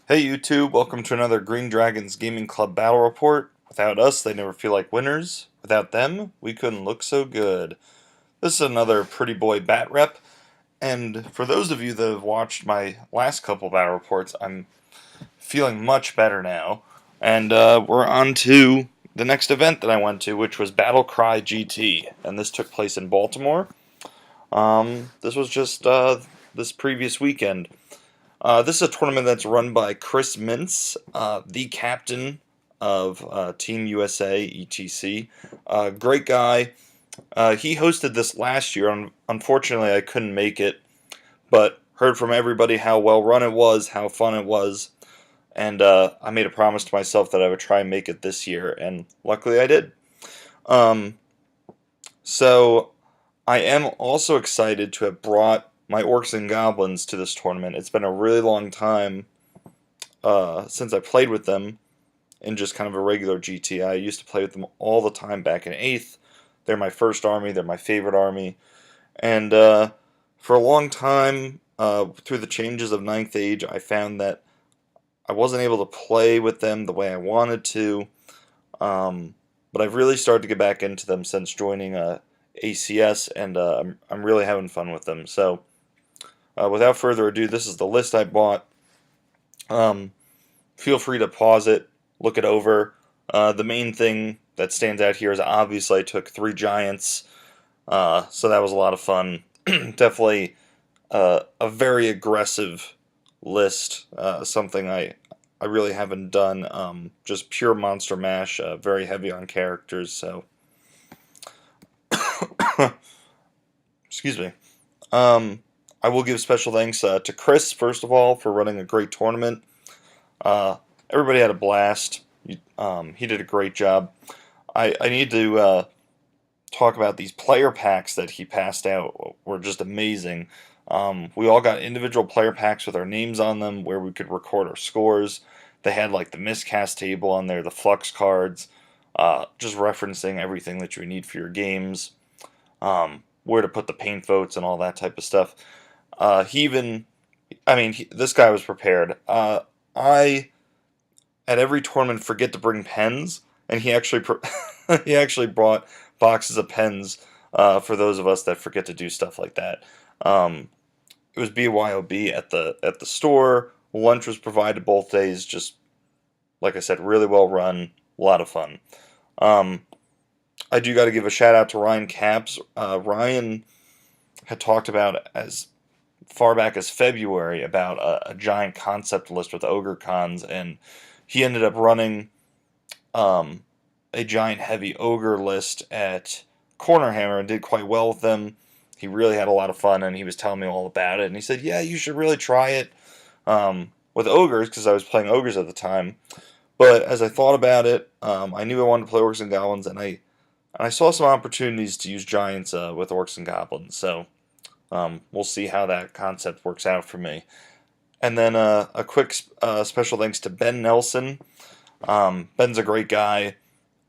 Hey YouTube, welcome to another Green Dragons Gaming Club Battle Report. Without us, they never feel like winners. Without them, we couldn't look so good. This is another Pretty Boy Bat Rep, and for those of you that have watched my last couple battle reports, I'm feeling much better now. And we're on to the next event that I went to, which was Battle Cry GT, and this took place in Baltimore. This was just this previous weekend. This is a tournament that's run by Chris Mintz, the captain of Team USA ETC. Great guy. He hosted this last year. Unfortunately, I couldn't make it, but heard from everybody how well run it was, how fun it was, and I made a promise to myself that I would try and make it this year, and luckily I did. Um, so I am also excited to have brought my Orcs and Goblins to this tournament. It's been a really long time since I played with them in just kind of a regular GT. I used to play with them all the time back in 8th. They're my first army. They're my favorite army. And for a long time, through the changes of Ninth Age, I found that I wasn't able to play with them the way I wanted to. But I've really started to get back into them since joining ACS, and I'm really having fun with them. So without further ado, this is the list I bought. Feel free to pause it, look it over. The main thing that stands out here is obviously I took 3 giants, so that was a lot of fun. Definitely a very aggressive list, something I really haven't done. Just pure monster mash, very heavy on characters, so excuse me. I will give special thanks to Chris, first of all, for running a great tournament. Everybody had a blast. He did a great job. I need to talk about these player packs that he passed out. Were just amazing. We all got individual player packs with our names on them where we could record our scores. They had like the miscast table on there, the flux cards, just referencing everything that you need for your games, where to put the paint votes and all that type of stuff. This guy was prepared. I at every tournament forget to bring pens, and he actually he actually brought boxes of pens for those of us that forget to do stuff like that. It was BYOB at the store. Lunch was provided both days. Just like I said, really well run, a lot of fun. I do got to give a shout out to Ryan Caps. Ryan had talked about as far back as February about a giant concept list with ogre cons, and he ended up running a giant heavy ogre list at Corner Hammer and did quite well with them. He really had a lot of fun, and he was telling me all about it. And he said, "Yeah, you should really try it with ogres," because I was playing ogres at the time. But as I thought about it, I knew I wanted to play orcs and goblins, and I saw some opportunities to use giants with orcs and goblins. So we'll see how that concept works out for me. And then a quick special thanks to Ben Nelson. Ben's a great guy,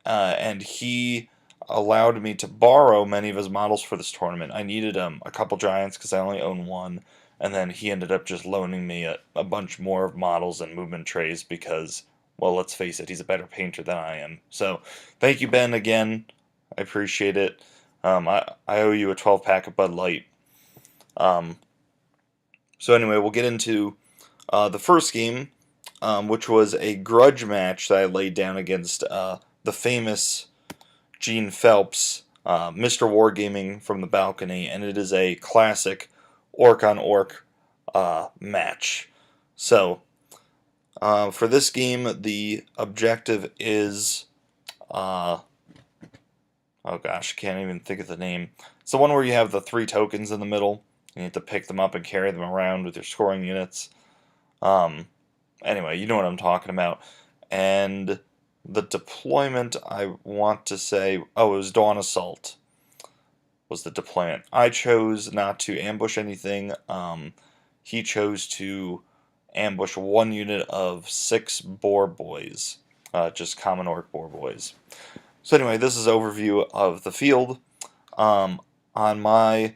and he allowed me to borrow many of his models for this tournament. I needed a couple giants because I only own one, and then he ended up just loaning me a bunch more of models and movement trays because, well, let's face it, he's a better painter than I am. So thank you, Ben, again. I appreciate it. I owe you a 12-pack of Bud Light. So anyway, we'll get into the first game, which was a grudge match that I laid down against the famous Gene Phelps, Mr. Wargaming from the balcony, and it is a classic orc on orc match. So for this game, the objective is oh gosh, I can't even think of the name. It's the one where you have the 3 tokens in the middle. You have to pick them up and carry them around with your scoring units. Anyway, you know what I'm talking about. And the deployment, I want to say, oh, it was Dawn Assault was the deployment. I chose not to ambush anything. He chose to ambush 1 unit of 6 boar boys, just common orc boar boys. So anyway, this is an overview of the field. On my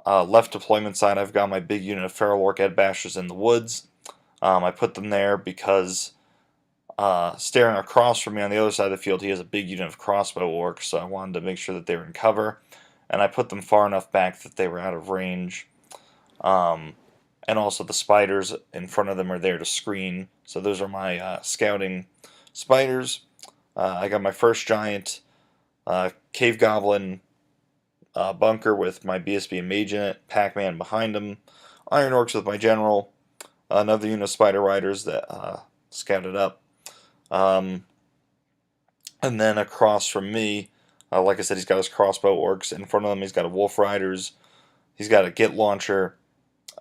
left deployment side, I've got my big unit of feral orc Ed Bashers in the woods. I put them there because staring across from me on the other side of the field, he has a big unit of crossbow orcs, so I wanted to make sure that they were in cover. And I put them far enough back that they were out of range. Um, and also the spiders in front of them are there to screen. So those are my scouting spiders. I got my first giant cave goblin bunker with my BSB and mage in it, Pac-Man behind him, iron orcs with my general, another unit of spider riders that scouted up. Um, and then across from me, like I said, he's got his crossbow orcs. In front of him, he's got a wolf riders. He's got a git launcher.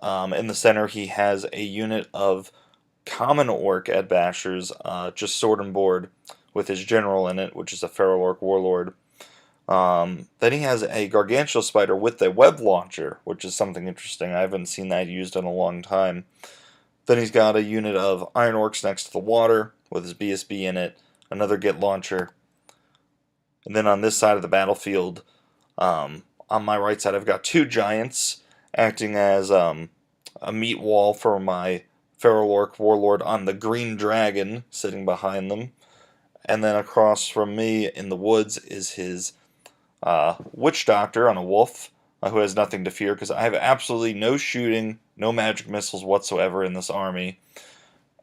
In the center, he has a unit of common orc at Bashers, just sword and board, with his general in it, which is a feral orc warlord. Then he has a gargantuan spider with a web launcher, which is something interesting. I haven't seen that used in a long time. Then he's got a unit of iron orcs next to the water with his BSB in it, another git launcher. And then on this side of the battlefield, on my right side, I've got two giants acting as a meat wall for my feral orc warlord on the green dragon sitting behind them. And then across from me in the woods is his witch doctor on a wolf who has nothing to fear because I have absolutely no shooting, no magic missiles whatsoever in this army.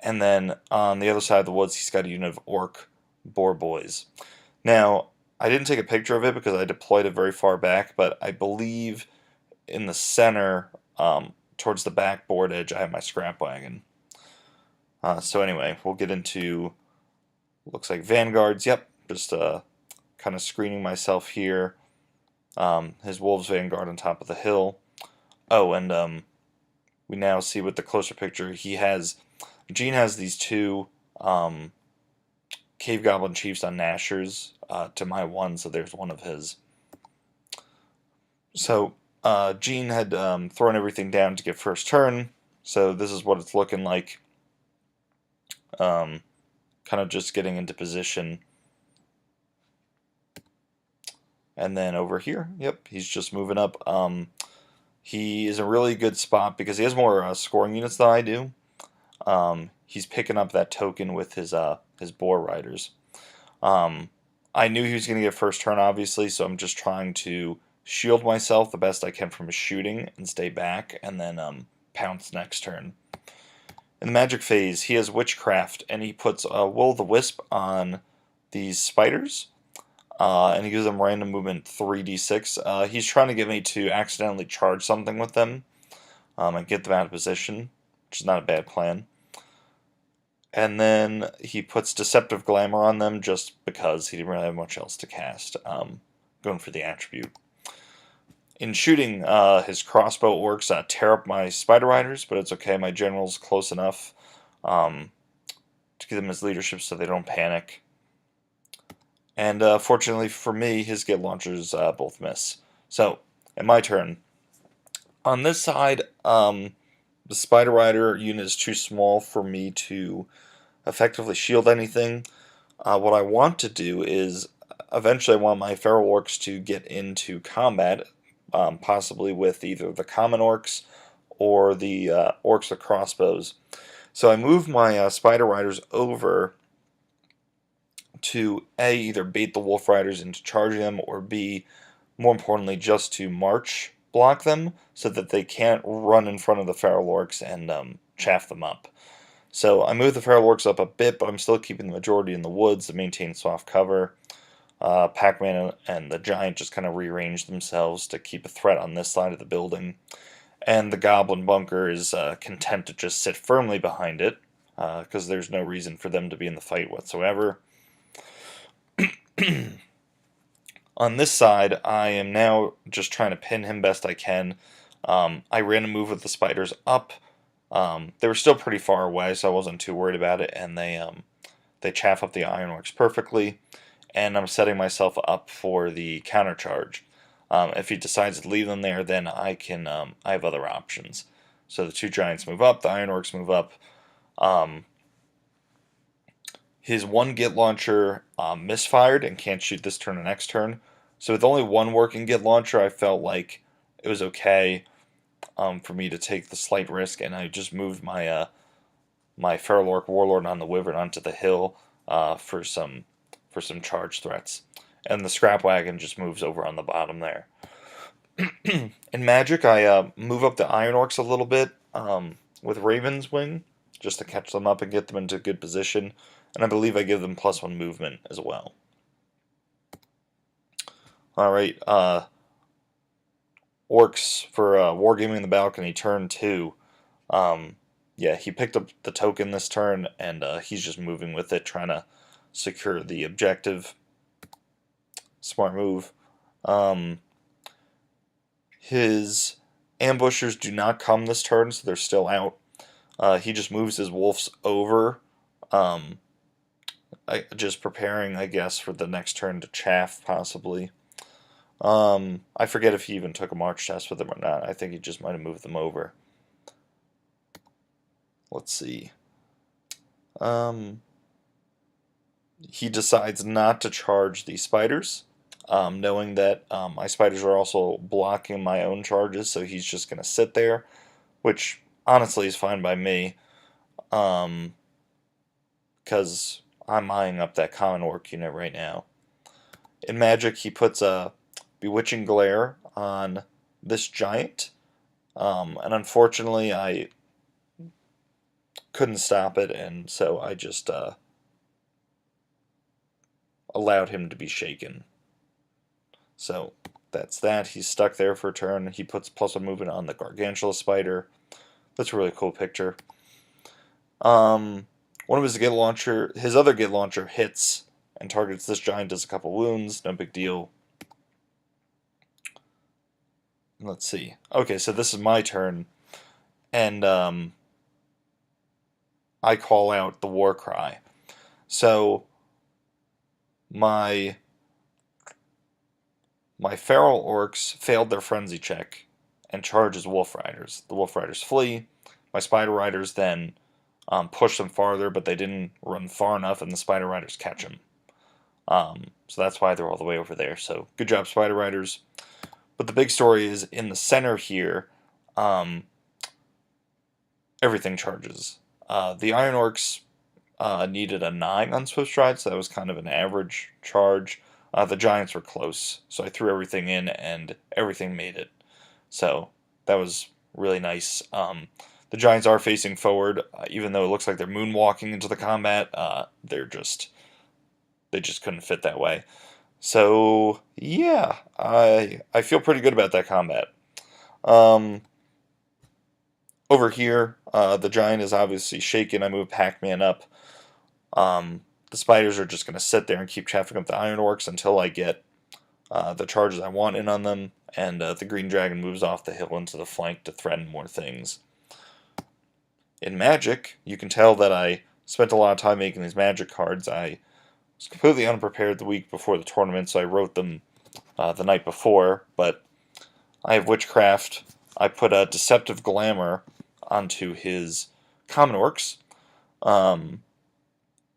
And then on the other side of the woods, he's got a unit of orc boar boys. Now, I didn't take a picture of it because I deployed it very far back, but I believe in the center, towards the back board edge, I have my scrap wagon. So anyway, we'll get into, looks like vanguards. Yep, just kind of screening myself here. His wolves vanguard on top of the hill. Oh, and we now see with the closer picture, Gene has these two cave goblin chiefs on Nashers to my one, so there's one of his. So Gene had thrown everything down to get first turn, so this is what it's looking like. Kind of just getting into position. And then over here, yep, he's just moving up. He is a really good spot because he has more scoring units than I do. He's picking up that token with his boar riders. I knew he was going to get first turn, obviously, so I'm just trying to shield myself the best I can from his shooting and stay back, and then pounce next turn. In the magic phase, he has witchcraft, and he puts will-o'-the-wisp on these spiders. And he gives them random movement 3d6. He's trying to get me to accidentally charge something with them and get them out of position, which is not a bad plan. And then he puts Deceptive Glamour on them just because he didn't really have much else to cast, going for the attribute. In shooting, his crossbow orcs tear up my spider riders, but it's okay, my general's close enough to give them his leadership so they don't panic. And fortunately for me, his git launchers both miss. So, in my turn. On this side, the Spider Rider unit is too small for me to effectively shield anything. What I want to do is, eventually I want my feral orcs to get into combat, possibly with either the common orcs or the orcs with crossbows. So I move my Spider Riders over to A, either bait the Wolf Riders into charging them, or B, more importantly, just to march block them so that they can't run in front of the Feral Orcs and chaff them up. So I move the Feral Orcs up a bit, but I'm still keeping the majority in the woods to maintain soft cover. Pac-Man and the Giant just kind of rearrange themselves to keep a threat on this side of the building. And the Goblin Bunker is content to just sit firmly behind it, because there's no reason for them to be in the fight whatsoever. On this side, I am now just trying to pin him best I can. I ran a move with the spiders up. They were still pretty far away, so I wasn't too worried about it, and they chaff up the Ironworks perfectly, and I'm setting myself up for the counter charge. If he decides to leave them there, then I have other options. So the two giants move up, the Ironworks move up. His one git launcher misfired and can't shoot this turn or next turn. So with only one working git launcher, I felt like it was okay for me to take the slight risk, and I just moved my my Feral Orc Warlord on the Wyvern onto the hill for some charge threats. And the scrap wagon just moves over on the bottom there. In Magic, I move up the Iron Orcs a little bit with Raven's Wing, just to catch them up and get them into a good position. And I believe I give them +1 movement as well. Alright, Orcs for Wargaming the Balcony, turn 2. Yeah, he picked up the token this turn, and he's just moving with it, trying to secure the objective. Smart move. His ambushers do not come this turn, so they're still out. He just moves his wolves over, just preparing, I guess, for the next turn to chaff, possibly. I forget if he even took a march test with them or not. I think he just might have moved them over. Let's see. He decides not to charge the spiders, knowing that my spiders are also blocking my own charges, so he's just going to sit there, which honestly is fine by me, because I'm eyeing up that common orc unit right now. In Magic, he puts a Bewitching Glare on this giant, and unfortunately I couldn't stop it, and so I just allowed him to be shaken. So that's that. He's stuck there for a turn. He puts +1 movement on the Gargantula Spider. That's a really cool picture. One of his other Git Launcher hits and targets this giant, does a couple wounds, no big deal. Let's see. Okay, so this is my turn, and I call out the war cry. So my feral orcs failed their frenzy check and charge as wolf riders. The wolf riders flee. My spider riders then push them farther, but they didn't run far enough, and the spider riders catch them. So that's why they're all the way over there. So good job, spider riders. But the big story is in the center here. Everything charges. The Iron Orcs needed a 9 on Swift Stride, so that was kind of an average charge. The Giants were close, so I threw everything in, and everything made it. So that was really nice. The Giants are facing forward, even though it looks like they're moonwalking into the combat. They just couldn't fit that way. So yeah, I feel pretty good about that combat. Over here, the giant is obviously shaken. I move Pac-Man up. The spiders are just going to sit there and keep chaffing up the Iron Orcs until I get the charges I want in on them, and the Green Dragon moves off the hill into the flank to threaten more things. In Magic, you can tell that I spent a lot of time making these Magic cards. I was completely unprepared the week before the tournament, so I wrote them the night before, but I have Witchcraft. I put a Deceptive Glamour onto his Common Orcs.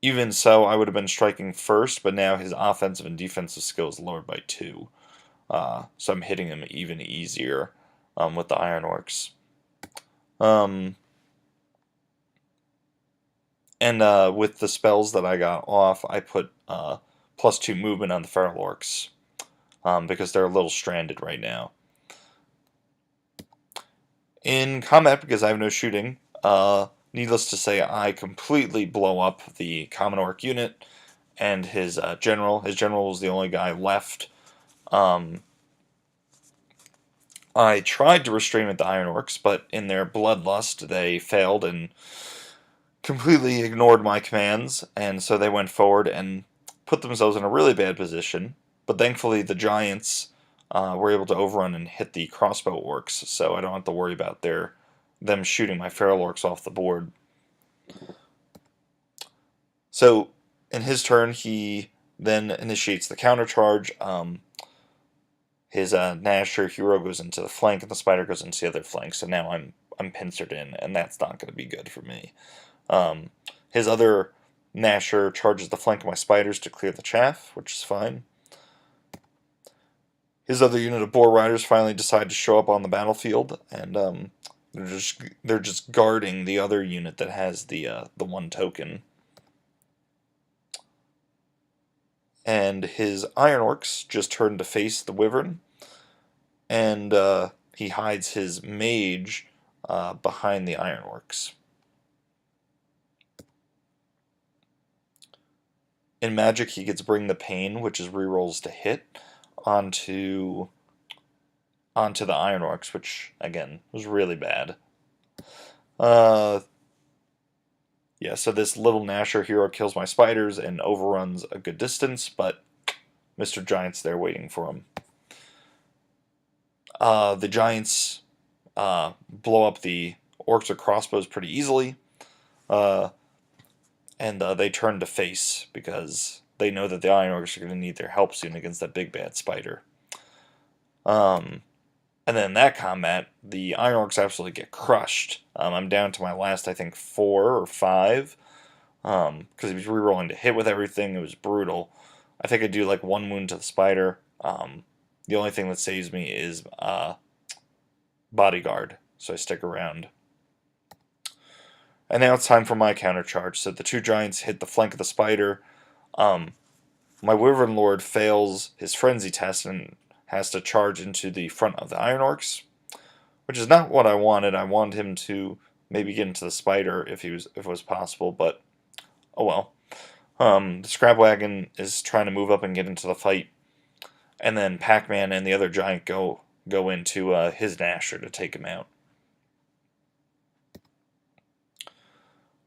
Even so, I would have been striking first, but now his offensive and defensive skill is lowered by 2. So I'm hitting him even easier with the Iron Orcs. And with the spells that I got off, I put +2 movement on the Feral Orcs, because they're a little stranded right now. In combat, because I have no shooting, needless to say, I completely blow up the Common Orc unit and his general. His general was the only guy left. I tried to restrain with the Iron Orcs, but in their bloodlust, they failed and completely ignored my commands, and so they went forward and put themselves in a really bad position. But thankfully, the Giants were able to overrun and hit the crossbow orcs, so I don't have to worry about them shooting my feral orcs off the board. So, in his turn, he then initiates the countercharge. His Nasher hero goes into the flank, and the spider goes into the other flank. So now I'm pincered in, and that's not going to be good for me. His other Nasher charges the flank of my spiders to clear the chaff, which is fine. His other unit of boar riders finally decide to show up on the battlefield, and They're just guarding the other unit that has the one token. And his Iron Orcs just turn to face the Wyvern, and he hides his Mage behind the Iron Orcs. In Magic, he gets Bring the Pain, which is rerolls to hit, onto the Iron Orcs, which, again, was really bad. Yeah, so this little Nasher hero kills my spiders and overruns a good distance, but Mr. Giant's there waiting for him. The Giants blow up the Orcs with crossbows pretty easily, and they turn to face because they know that the Iron Orcs are going to need their help soon against that big bad spider. And then in that combat, the Iron Orcs absolutely get crushed. I'm down to my last, I think, 4 or 5. Because he was rerolling to hit with everything. It was brutal. I think I do like 1 wound to the spider. The only thing that saves me is Bodyguard. So I stick around. And now it's time for my counter charge. So the 2 giants hit the flank of the spider. My Wyvern Lord fails his frenzy test and has to charge into the front of the Iron Orcs, which is not what I wanted. I wanted him to maybe get into the spider if it was possible, but oh well. The Scrap Wagon is trying to move up and get into the fight, and then Pac-Man and the other giant go into his Nasher to take him out.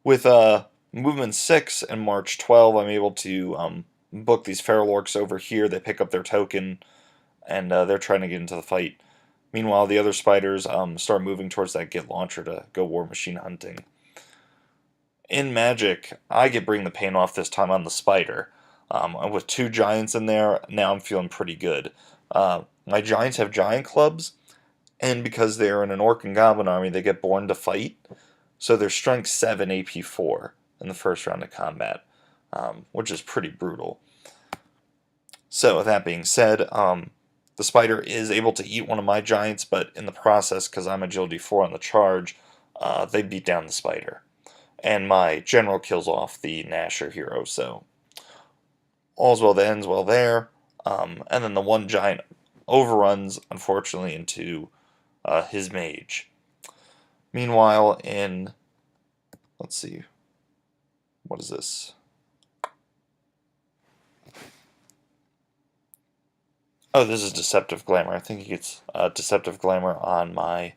With movement 6 and March 12, I'm able to book these Feral Orcs over here. They pick up their token, and they're trying to get into the fight. Meanwhile, the other spiders start moving towards that Git launcher to go War Machine hunting. In Magic, I get Bring the Pain off this time on the spider. With 2 giants in there, now I'm feeling pretty good. My giants have giant clubs, and because they're in an Orc and Goblin army, they get Born to Fight. So they're Strength 7, AP 4 in the first round of combat, which is pretty brutal. So with that being said, the spider is able to eat one of my giants, but in the process, because I'm Agility 4 on the charge, they beat down the spider. And my general kills off the Nasher hero, so all's well that ends well there. And then the 1 giant overruns, unfortunately, into his Mage. Meanwhile, let's see, what is this? Oh, this is Deceptive Glamour. I think he gets Deceptive Glamour on my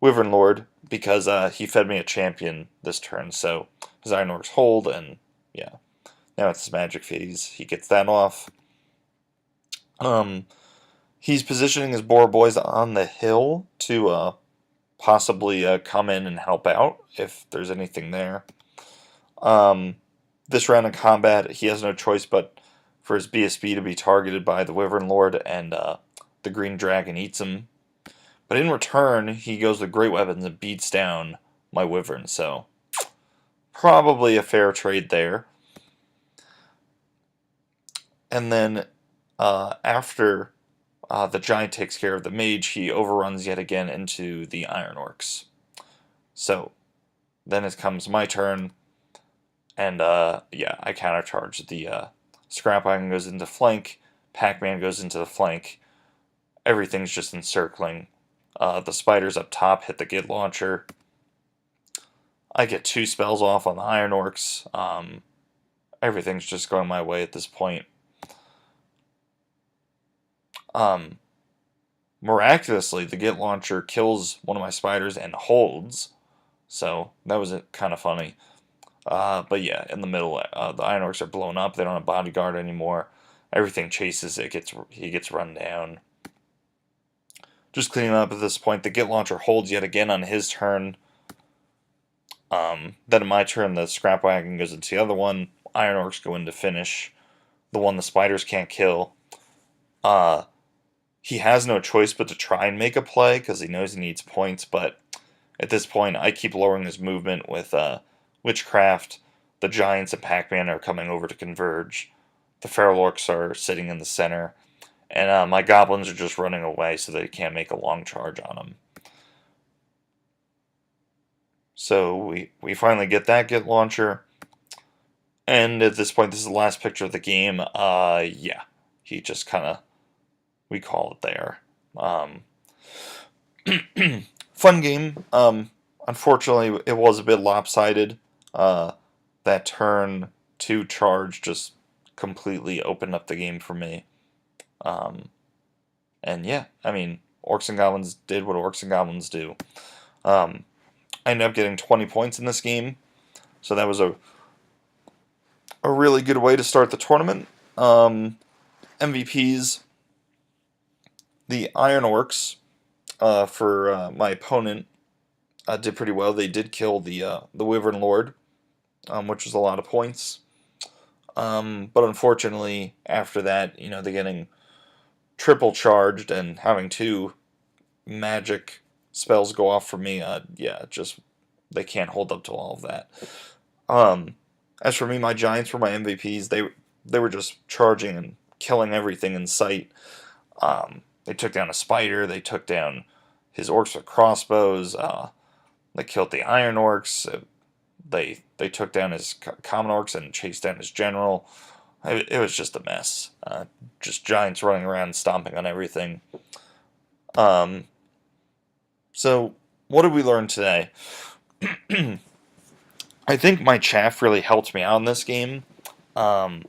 Wyvern Lord because he fed me a champion this turn, so his Iron Orcs hold, and yeah. Now it's his magic phase. He gets that off. He's positioning his Boar Boys on the hill to possibly come in and help out if there's anything there. This round of combat, he has no choice but for his BSB to be targeted by the Wyvern Lord, and the Green Dragon eats him. But in return, he goes with Great Weapons and beats down my Wyvern, so probably a fair trade there. And then after the giant takes care of the Mage, he overruns yet again into the Iron Orcs. So then it comes my turn, and yeah, I countercharge. The Scrap Wagon goes into flank, Pac-Man goes into the flank, everything's just encircling. The spiders up top hit the Git launcher. I get 2 spells off on the Iron Orcs. Everything's just going my way at this point. Miraculously, the Git launcher kills one of my spiders and holds. So that was kind of funny. But yeah, in the middle, the Iron Orcs are blown up. They don't have Bodyguard anymore. Everything chases it. He gets run down. Just cleaning up at this point. The Git launcher holds yet again on his turn. Then in my turn, the Scrap Wagon goes into the other one. Iron Orcs go in to finish. The one the spiders can't kill. He has no choice but to try and make a play because he knows he needs points, but at this point, I keep lowering his movement with Witchcraft. The Giants and Pac-Man are coming over to converge. The Feral Orcs are sitting in the center. And my Goblins are just running away so they can't make a long charge on them. So we finally get that Git launcher. And at this point, this is the last picture of the game. Yeah, he just kind of, we call it there. Um, Fun game. Unfortunately, it was a bit lopsided. Uh, that turn 2 charge just completely opened up the game for me. Um, and yeah, I mean, Orcs and Goblins did what Orcs and Goblins do. Um, I ended up getting 20 points in this game, so that was a really good way to start the tournament. MVPs, the Iron Orcs for my opponent did pretty well. They did kill the Wyvern Lord, which was a lot of points. But unfortunately, after that, they're getting triple charged and having 2 magic spells go off for me. Yeah, just they can't hold up to all of that. Um, as for me, my Giants were my MVPs. They were just charging and killing everything in sight. They took down a spider. They took down his orcs with crossbows. They killed the Iron Orcs. They took down his common orcs and chased down his general. It was just a mess. Just giants running around stomping on everything. Um, so what did we learn today? I think my chaff really helped me out in this game. Um,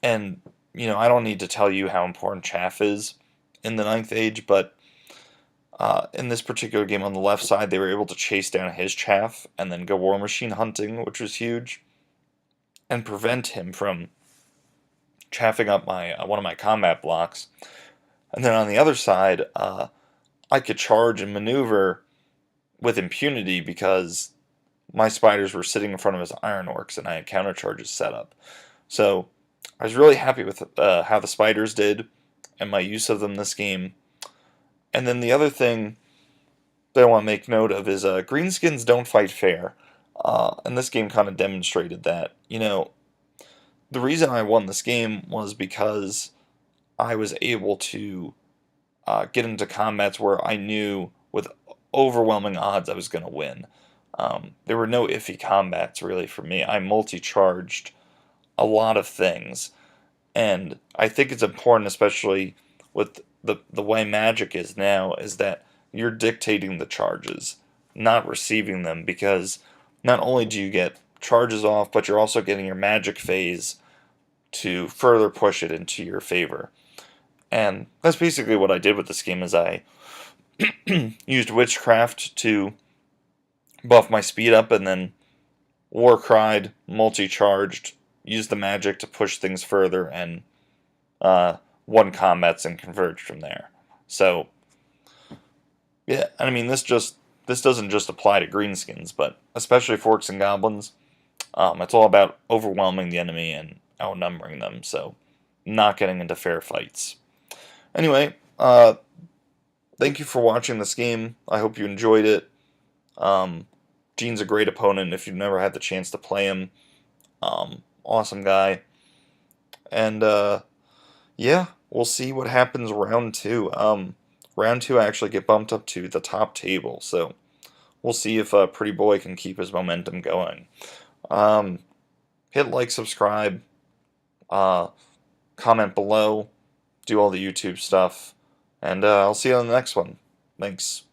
and I don't need to tell you how important chaff is in the Ninth Age, but in this particular game on the left side, they were able to chase down his chaff and then go war machine hunting, which was huge, and prevent him from chaffing up my one of my combat blocks. And then on the other side, I could charge and maneuver with impunity because my spiders were sitting in front of his iron orcs and I had counter charges set up. So I was really happy with how the spiders did and my use of them this game. And then the other thing that I want to make note of is greenskins don't fight fair. And this game kind of demonstrated that. The reason I won this game was because I was able to get into combats where I knew with overwhelming odds I was going to win. There were no iffy combats really for me. I multi-charged a lot of things, and I think it's important, especially with the way Magic is now, is that you're dictating the charges, not receiving them, because not only do you get charges off, but you're also getting your Magic phase to further push it into your favor. And that's basically what I did with this game, is I used Witchcraft to buff my speed up, and then Warcried, multi-charged, used the magic to push things further, and won combats and converged from there. So, yeah, I mean, this doesn't just apply to greenskins, but especially for Orcs and Goblins, it's all about overwhelming the enemy and outnumbering them, so not getting into fair fights. Anyway, thank you for watching this game. I hope you enjoyed it. Gene's a great opponent if you've never had the chance to play him. Awesome guy. And, yeah, we'll see what happens round 2. Round 2 I actually get bumped up to the top table, so we'll see if Pretty Boy can keep his momentum going. Hit like, subscribe, comment below, do all the YouTube stuff, and I'll see you on the next one. Thanks.